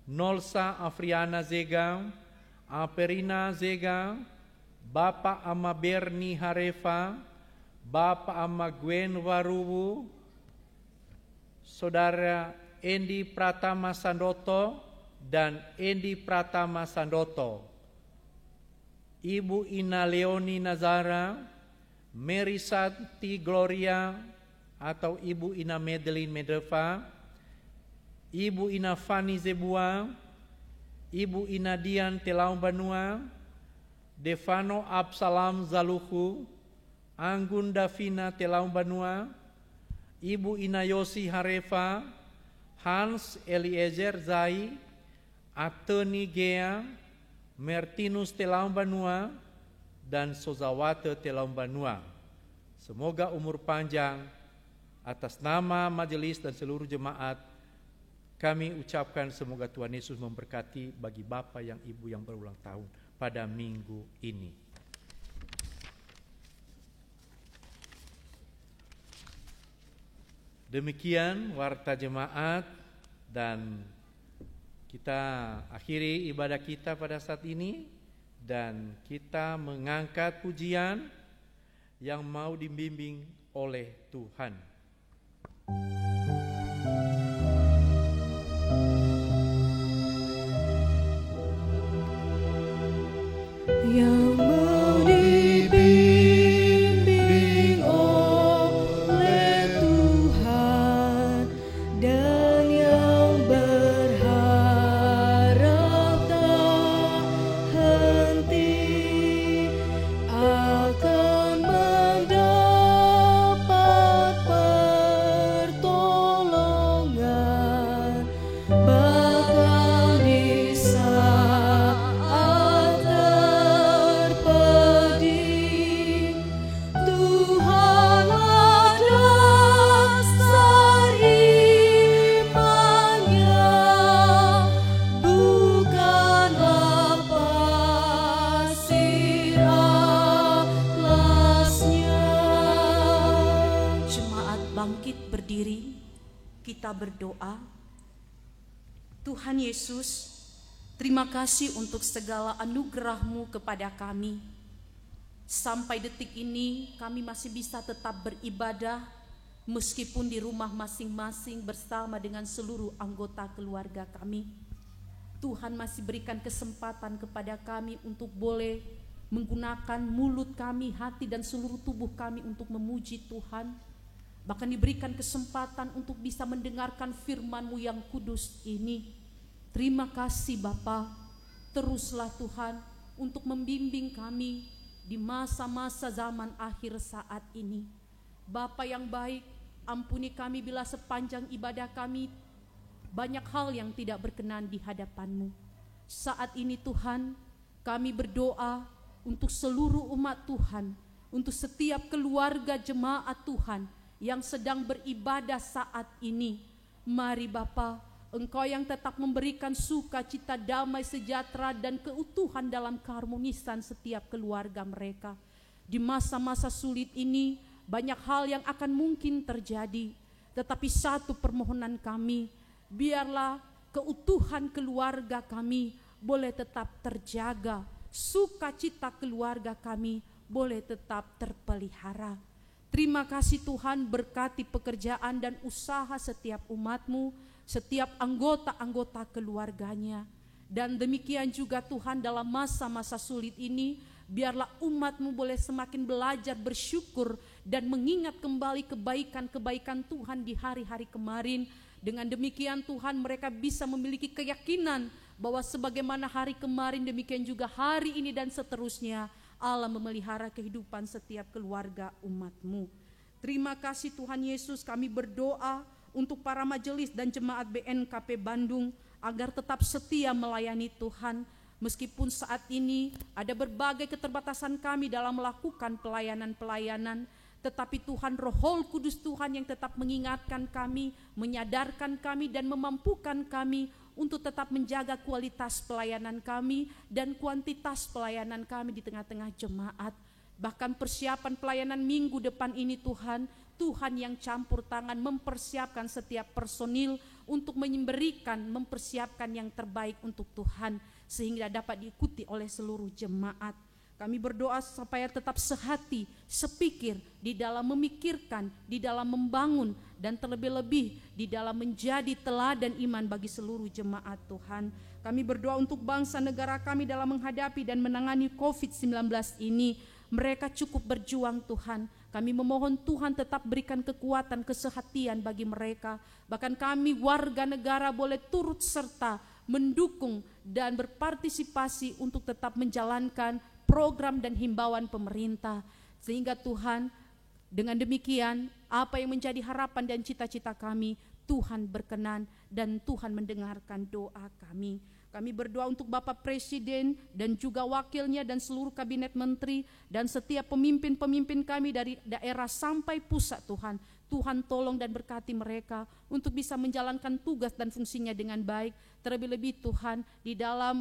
Nolsa Afriana Zega, Aperina Zega, Bapak Ama Berni Harefa, Bapak Ama Gwen Waruwu, Saudara Endi Pratama Sandoto, dan Endi Pratama Sandoto, Ibu Ina Leoni Nazara, Merisati Gloria atau Ibu Ina Madeline Medeva, Ibu Ina Fani Zebua, Ibu Ina Dian Telaung Banua, Devano Absalam Zaluhu, Anggun Davina Telaung Banua, Ibu Ina Yosi Harefa, Hans Eliezer Zai, Ateni Gea, Mertinus Telaung Banua, dan Sozawate Telaung Banua. Semoga umur panjang. Atas nama majelis dan seluruh jemaat, kami ucapkan semoga Tuhan Yesus memberkati bagi Bapak yang Ibu yang berulang tahun pada minggu ini. Demikian warta jemaat, dan kita akhiri ibadah kita pada saat ini, dan kita mengangkat pujian yang mau dibimbing oleh Tuhan. Yang mau dibimbing oleh Tuhan, dan yang berharap tak henti akan mendapat pertolongan, bahkan di saat berdiri, kita berdoa. Tuhan Yesus, terima kasih untuk segala anugerah-Mu kepada kami. Sampai detik ini kami masih bisa tetap beribadah meskipun di rumah masing-masing bersama dengan seluruh anggota keluarga kami. Tuhan masih berikan kesempatan kepada kami untuk boleh menggunakan mulut kami, hati dan seluruh tubuh kami untuk memuji Tuhan. Bahkan diberikan kesempatan untuk bisa mendengarkan firman-Mu yang kudus ini. Terima kasih Bapa. Teruslah Tuhan untuk membimbing kami di masa-masa zaman akhir saat ini. Bapa yang baik, ampuni kami bila sepanjang ibadah kami banyak hal yang tidak berkenan di hadapan-Mu. Saat ini Tuhan, kami berdoa untuk seluruh umat Tuhan, untuk setiap keluarga jemaat Tuhan yang sedang beribadah saat ini. Mari Bapa, Engkau yang tetap memberikan sukacita, damai, sejahtera dan keutuhan dalam keharmonisan setiap keluarga mereka. Di masa-masa sulit ini banyak hal yang akan mungkin terjadi, tetapi satu permohonan kami, biarlah keutuhan keluarga kami boleh tetap terjaga, sukacita keluarga kami boleh tetap terpelihara. Terima kasih Tuhan, berkati pekerjaan dan usaha setiap umat-Mu, setiap anggota-anggota keluarganya. Dan demikian juga Tuhan, dalam masa-masa sulit ini, biarlah umat-Mu boleh semakin belajar bersyukur dan mengingat kembali kebaikan-kebaikan Tuhan di hari-hari kemarin. Dengan demikian Tuhan, mereka bisa memiliki keyakinan bahwa sebagaimana hari kemarin, demikian juga hari ini dan seterusnya Allah memelihara kehidupan setiap keluarga umat-Mu. Terima kasih Tuhan Yesus, kami berdoa untuk para majelis dan jemaat BNKP Bandung agar tetap setia melayani Tuhan. Meskipun saat ini ada berbagai keterbatasan kami dalam melakukan pelayanan-pelayanan, tetapi Tuhan, Roh Kudus Tuhan yang tetap mengingatkan kami, menyadarkan kami dan memampukan kami untuk tetap menjaga kualitas pelayanan kami dan kuantitas pelayanan kami di tengah-tengah jemaat. Bahkan persiapan pelayanan minggu depan ini Tuhan yang campur tangan mempersiapkan setiap personil untuk mempersiapkan yang terbaik untuk Tuhan, sehingga dapat diikuti oleh seluruh jemaat. Kami berdoa supaya tetap sehati, sepikir di dalam memikirkan, di dalam membangun, dan terlebih-lebih di dalam menjadi teladan iman bagi seluruh jemaat Tuhan. Kami berdoa untuk bangsa negara kami dalam menghadapi dan menangani COVID-19 ini. Mereka cukup berjuang Tuhan. Kami memohon Tuhan tetap berikan kekuatan, kesehatian bagi mereka. Bahkan kami warga negara boleh turut serta mendukung dan berpartisipasi untuk tetap menjalankan program dan himbauan pemerintah. Sehingga Tuhan, dengan demikian apa yang menjadi harapan dan cita-cita kami, Tuhan berkenan dan Tuhan mendengarkan doa kami. Kami berdoa untuk Bapak Presiden dan juga wakilnya dan seluruh kabinet menteri dan setiap pemimpin-pemimpin kami dari daerah sampai pusat Tuhan. Tuhan tolong dan berkati mereka untuk bisa menjalankan tugas dan fungsinya dengan baik. Terlebih-lebih Tuhan di dalam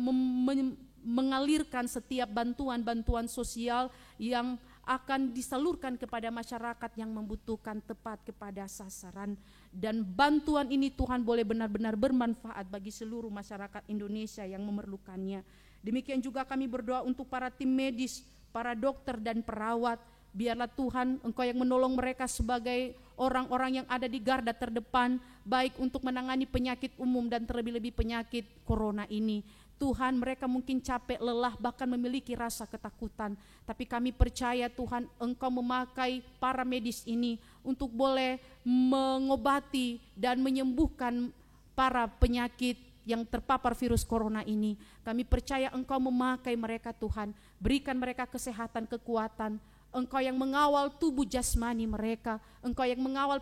mengalirkan setiap bantuan-bantuan sosial yang akan disalurkan kepada masyarakat yang membutuhkan tepat kepada sasaran. Dan bantuan ini Tuhan boleh benar-benar bermanfaat bagi seluruh masyarakat Indonesia yang memerlukannya. Demikian juga kami berdoa untuk para tim medis, para dokter dan perawat. Biarlah Tuhan Engkau yang menolong mereka sebagai orang-orang yang ada di garda terdepan, baik untuk menangani penyakit umum dan terlebih-lebih penyakit corona ini. Tuhan, mereka mungkin capek, lelah, bahkan memiliki rasa ketakutan. Tapi kami percaya Tuhan, Engkau memakai para medis ini untuk boleh mengobati dan menyembuhkan para penyakit yang terpapar virus corona ini. Kami percaya Engkau memakai mereka Tuhan, berikan mereka kesehatan, kekuatan. Engkau yang mengawal tubuh jasmani mereka, Engkau yang mengawal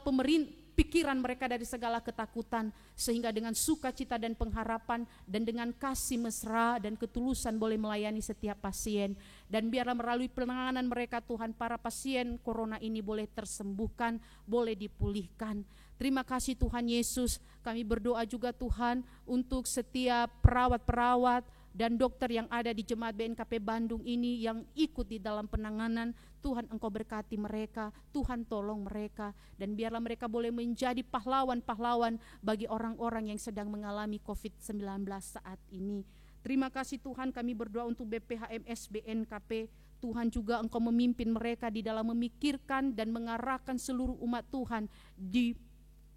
pikiran mereka dari segala ketakutan, sehingga dengan sukacita dan pengharapan dan dengan kasih mesra dan ketulusan boleh melayani setiap pasien. Dan biarlah melalui penanganan mereka Tuhan, para pasien corona ini boleh tersembuhkan, boleh dipulihkan. Terima kasih Tuhan Yesus. Kami berdoa juga Tuhan untuk setiap perawat-perawat, dan dokter yang ada di Jemaat BNKP Bandung ini yang ikut di dalam penanganan. Tuhan Engkau berkati mereka, Tuhan tolong mereka, dan biarlah mereka boleh menjadi pahlawan-pahlawan bagi orang-orang yang sedang mengalami COVID-19 saat ini. Terima kasih Tuhan, kami berdoa untuk BPHMS BNKP. Tuhan juga Engkau memimpin mereka di dalam memikirkan dan mengarahkan seluruh umat Tuhan di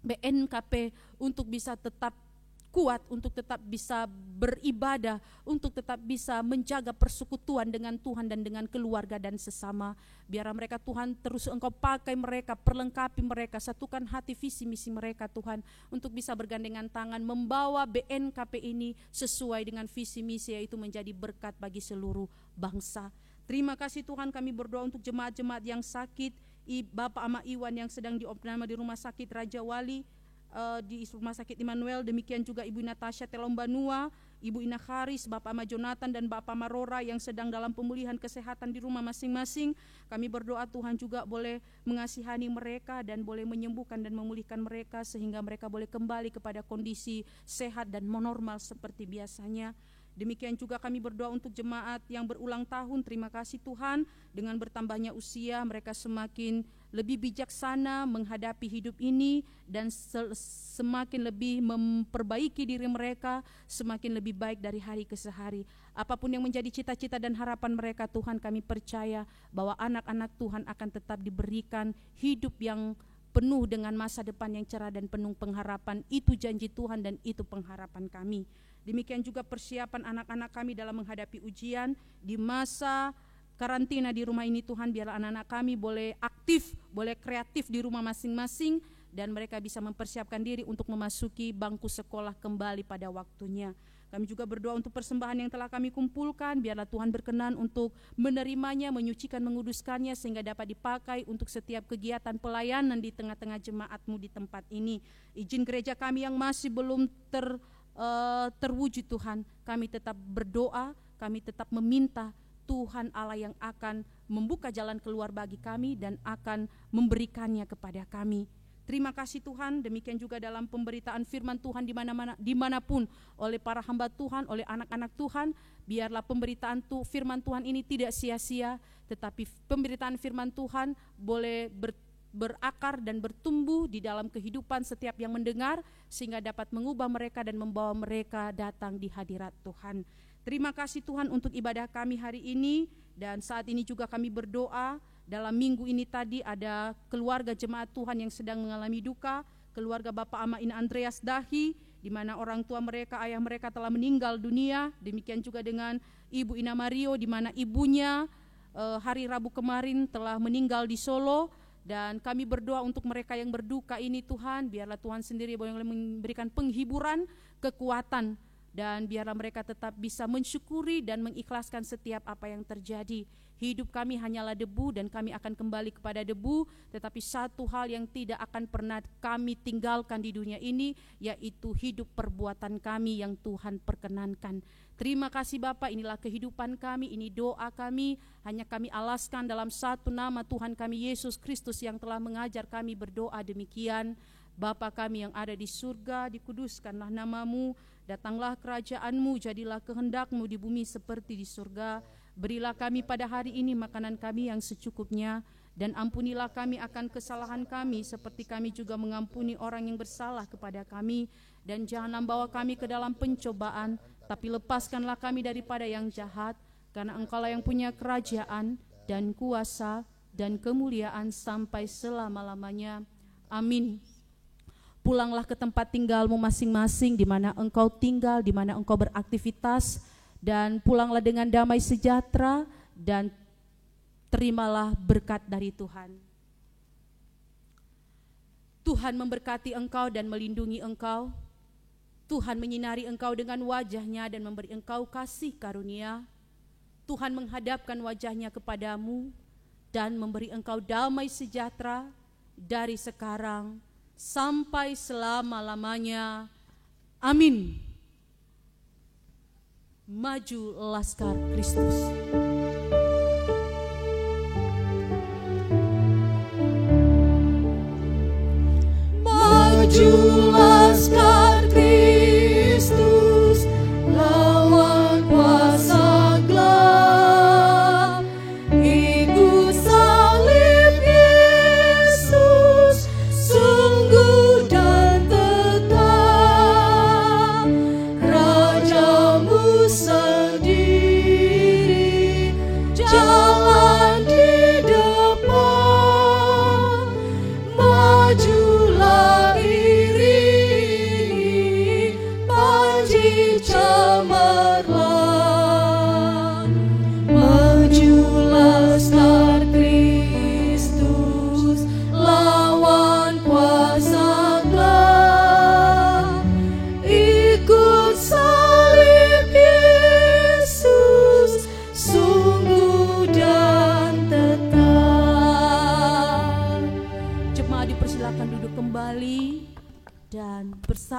BNKP untuk bisa tetap kuat, untuk tetap bisa beribadah, untuk tetap bisa menjaga persekutuan dengan Tuhan dan dengan keluarga dan sesama. Biarlah mereka Tuhan terus Engkau pakai mereka, perlengkapi mereka, satukan hati visi misi mereka Tuhan, untuk bisa bergandengan tangan membawa BNKP ini sesuai dengan visi misi, yaitu menjadi berkat bagi seluruh bangsa. Terima kasih Tuhan, kami berdoa untuk jemaat-jemaat yang sakit, Bapak Ama Iwan yang sedang diopname di Rumah Sakit Raja Wali, di Rumah Sakit Immanuel, demikian juga Ibu Natasha Telombanua, Ibu Ina Haris, Bapak Ama Jonathan dan Bapak Marora yang sedang dalam pemulihan kesehatan di rumah masing-masing. Kami berdoa Tuhan juga boleh mengasihani mereka dan boleh menyembuhkan dan memulihkan mereka sehingga mereka boleh kembali kepada kondisi sehat dan normal seperti biasanya. Demikian juga kami berdoa untuk jemaat yang berulang tahun. Terima kasih Tuhan, dengan bertambahnya usia mereka semakin lebih bijaksana menghadapi hidup ini dan semakin lebih memperbaiki diri mereka, semakin lebih baik dari hari ke hari. Apapun yang menjadi cita-cita dan harapan mereka Tuhan, kami percaya bahwa anak-anak Tuhan akan tetap diberikan hidup yang penuh dengan masa depan yang cerah dan penuh pengharapan. Itu janji Tuhan dan itu pengharapan kami. Demikian juga persiapan anak-anak kami dalam menghadapi ujian di masa karantina di rumah ini Tuhan. Biarlah anak-anak kami boleh aktif, boleh kreatif di rumah masing-masing, dan mereka bisa mempersiapkan diri untuk memasuki bangku sekolah kembali pada waktunya. Kami juga berdoa untuk persembahan yang telah kami kumpulkan. Biarlah Tuhan berkenan untuk menerimanya, menyucikan, menguduskannya sehingga dapat dipakai untuk setiap kegiatan pelayanan di tengah-tengah jemaat-Mu di tempat ini. Izin gereja kami yang masih belum terwujud Tuhan, kami tetap berdoa, kami tetap meminta Tuhan Allah yang akan membuka jalan keluar bagi kami dan akan memberikannya kepada kami. Terima kasih Tuhan. Demikian juga dalam pemberitaan firman Tuhan dimanapun oleh para hamba Tuhan, oleh anak-anak Tuhan, biarlah pemberitaan firman Tuhan ini tidak sia-sia, tetapi pemberitaan firman Tuhan boleh berakar dan bertumbuh di dalam kehidupan setiap yang mendengar, sehingga dapat mengubah mereka dan membawa mereka datang di hadirat Tuhan. Terima kasih Tuhan untuk ibadah kami hari ini, dan saat ini juga kami berdoa. Dalam minggu ini tadi ada keluarga jemaat Tuhan yang sedang mengalami duka, keluarga Bapak Ama Ina Andreas Dahi, di mana orang tua mereka, ayah mereka telah meninggal dunia. Demikian juga dengan Ibu Ina Mario, di mana ibunya hari Rabu kemarin telah meninggal di Solo. Dan kami berdoa untuk mereka yang berduka ini Tuhan, biarlah Tuhan sendiri boleh memberikan penghiburan, kekuatan, dan biarlah mereka tetap bisa mensyukuri dan mengikhlaskan setiap apa yang terjadi. Hidup kami hanyalah debu dan kami akan kembali kepada debu, tetapi satu hal yang tidak akan pernah kami tinggalkan di dunia ini, yaitu hidup perbuatan kami yang Tuhan perkenankan. Terima kasih Bapa, inilah kehidupan kami, ini doa kami, hanya kami alaskan dalam satu nama Tuhan kami Yesus Kristus yang telah mengajar kami berdoa demikian. Bapa kami yang ada di surga, dikuduskanlah nama-Mu, datanglah kerajaan-Mu, jadilah kehendak-Mu di bumi seperti di surga. Berilah kami pada hari ini makanan kami yang secukupnya, dan ampunilah kami akan kesalahan kami seperti kami juga mengampuni orang yang bersalah kepada kami. Dan janganlah bawa kami ke dalam pencobaan, tapi lepaskanlah kami daripada yang jahat, karena Engkaulah yang punya kerajaan dan kuasa dan kemuliaan sampai selama-lamanya. Amin. Pulanglah ke tempat tinggalmu masing-masing, di mana engkau tinggal, di mana engkau beraktivitas, dan pulanglah dengan damai sejahtera, dan terimalah berkat dari Tuhan. Tuhan memberkati engkau dan melindungi engkau. Tuhan menyinari engkau dengan wajah-Nya dan memberi engkau kasih karunia. Tuhan menghadapkan wajah-Nya kepadamu dan memberi engkau damai sejahtera dari sekarang sampai selama-lamanya. Amin. Maju Laskar Kristus. Maju Laskar Kristus, lawan kuasa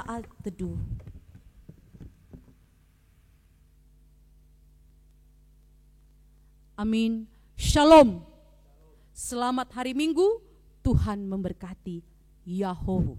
saat teduh. Amin. Shalom. Selamat hari Minggu. Tuhan memberkati. Yahowu.